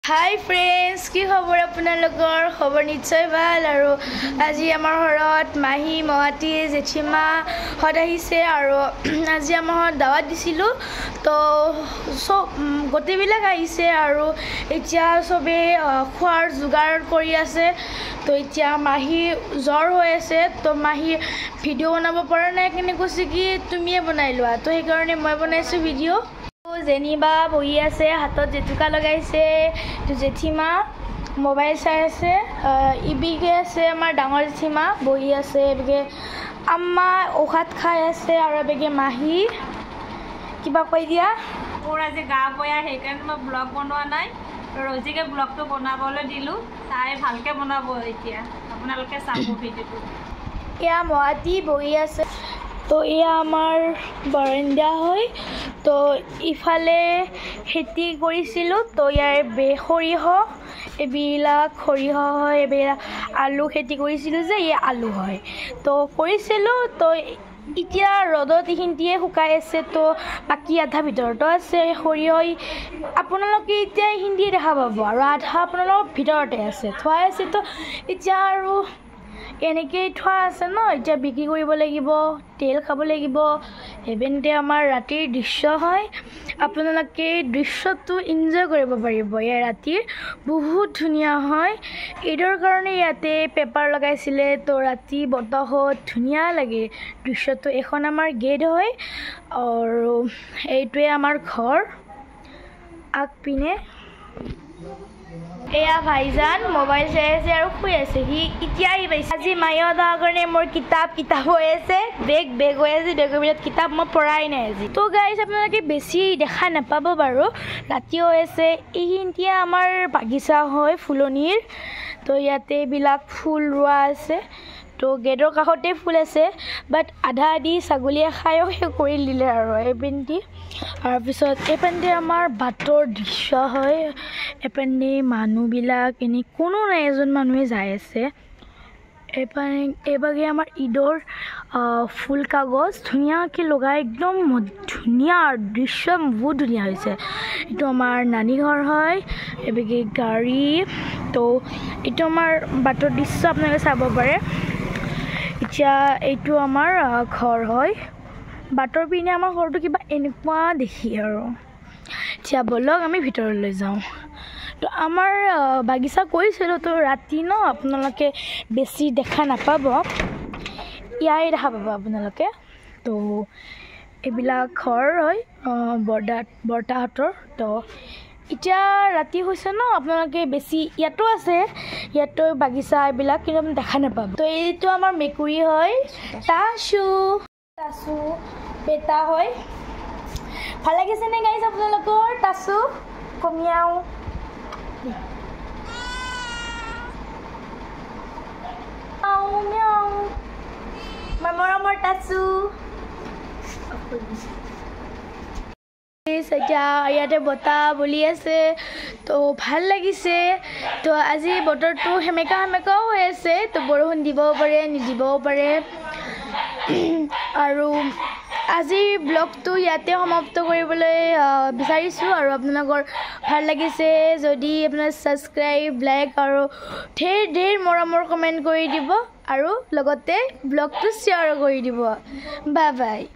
Hi friends, কি খবৰ আপোনালোকৰ খবৰ নিশ্চয় ভাল আৰু আজি আমাৰ ঘৰত মাহী মহাতি জেঠিমা হত আহিছে আৰু আজি আমাৰ ঘৰত দাৱাত দিছিলো তো সব গোটেইবিলাক আহিছে আৰু এতিয়া সবে খোৱাৰ যোগাৰ কৰি আছে তো এতিয়া মাহী জ্বৰ হৈ আছে তো মাহী ভিডিঅ' বনাব পৰা নাই কিনে কৈছে কি তুমিয়ে বনাই লোৱা তো সেইকাৰণে মই বনাইছো ভিডিঅ' যেনিবা বহি আছে হাতত জেতুকা লগাইছে তো জেঠিমা মোবাইল চাই আছে ইবিকে আছে আমাৰ ডাঙৰ জেঠিমা বহি আছে এবিকে আম্মা ঔষধ খাই আছে আৰু এবিকে মাহী কিবা কৈ দিয়া মোৰ আজি গা বয়া সেইকাৰণে মই ব্লগ বনোৱা নাই ৰজিকে ব্লগটো বনাবলৈ দিলোঁ তাই ভালকৈ বনাব এতিয়া আপোনালোকে চাব ভিডিঅ'টো এয়া মহাতি বহি আছে তো এয়া আমাৰ বাৰান্দা হয় তো ইফালে খেতি কৰিছিলোঁ তো ইয়াৰ সৰিয়হ এইবিলাক সৰিয়হ হয় এইবিলাক আলু খেতি কৰিছিলোঁ যে এই আলু হয় তো কৰিছিলোঁ তো এতিয়া ৰ'দত এইখিনিয়ে শুকাই আছে তো বাকী আধা ভিতৰতো আছে সৰিয়হ আপোনালোকে এতিয়া এইখিনিয়ে দেখা পাব আৰু আধা আপোনালোকৰ ভিতৰতে আছে থোৱা আছে তো এতিয়া আৰু এনেকৈ থোৱা আছে ন এতিয়া বিক্ৰী কৰিব লাগিব তেল খাব লাগিব এভেন্টে আমাৰ ৰাতিৰ দৃশ্য হয় আপোনালোকে দৃশ্যটো এনজয় কৰিব পাৰিব ইয়াৰ ৰাতিৰ বহুত ধুনীয়া হয় ঈদৰ কাৰণে ইয়াতে পেপাৰ লগাইছিলে তো ৰাতি বতাহত ধুনীয়া লাগে দৃশ্যটো এখন আমাৰ গেট হয় আৰু এইটোৱে আমাৰ ঘৰ আগপিনে এয়া ভাইজান মোবাইল চাই আছে আৰু শুই আছে সি এতিয়া আহি পাইছে আজি মাইহঁতৰ কাৰণে মোৰ কিতাপ হৈ আছে বেগ হৈ আছে বেগৰ ভিতৰত কিতাপ মই পঢ়াই নাই আজি তো গাইজ আপোনালোকে বেছি দেখা নাপাব বাৰু ৰাতি হৈ আছে এইখিনিতে আমাৰ বাগিচা হয় ফুলনিৰ তো ইয়াতে এইবিলাক ফুল ৰোৱা আছে তো গেটৰ কাষতে ফুল আছে বাট আধা আধি ছাগলীয়ে খায়ো শেষ কৰি দিলে আৰু এইপিনে তাৰপিছত এইপিনে আমাৰ বাটৰ দৃশ্য হয় এইপিনে মানুহবিলাক এনেই কোনো নাই এজন মানুহে যাই আছে এইবাগে আমাৰ ঈদৰ ফুল কাগজ ধুনীয়াকৈ লগাই একদম ধুনীয়া দৃশ্য বহুত ধুনীয়া হৈছে এইটো আমাৰ নানী ঘৰ হয় এইবাগে গাড়ী তো এইটো আমাৰ বাটৰ দৃশ্য আপোনালোকে চাব পাৰে এতিয়া এইটো আমাৰ ঘৰ হয় বাটৰ পিনে আমাৰ ঘৰটো কিবা এনেকুৱা দেখি আৰু এতিয়া বলক আমি ভিতৰলৈ যাওঁ তো আমাৰ বাগিচা কৰিছিলোঁ তো ৰাতি ন আপোনালোকে বেছি দেখা নাপাব ইয়াই দেখা পাব আপোনালোকে তো এইবিলাক ঘৰ হয় বৰ্তাহঁতৰ তো এতিয়া ৰাতি হৈছে ন আপোনালোকে বেছি ইয়াতো আছে ইয়াতো বাগিচা এইবিলাক কিন্তু আপুনি দেখা নাপাব তো এইটো আমাৰ মেকুৰী হয় টাচু বেটা হয় ভাল লাগিছে নে গাইজ আপোনালোকৰ টাচু কমিয়াও মৰমৰ টাচু এতিয়া ইয়াতে বতাহ বলি আছে তো ভাল লাগিছে তো আজি বতৰটো সেমেকাও হৈ আছে তো বৰষুণ দিবও পাৰে নিদিবও পাৰে আৰু আজিৰ ব্লগটো ইয়াতে সমাপ্ত কৰিবলৈ বিচাৰিছোঁ আৰু আপোনালোকৰ ভাল লাগিছে যদি আপোনাৰ ছাবস্ক্ৰাইব লাইক আৰু ঢেৰ মৰমৰ কমেণ্ট কৰি দিব আৰু লগতে ব্লগটো শ্বেয়াৰ কৰি দিব বাই বাই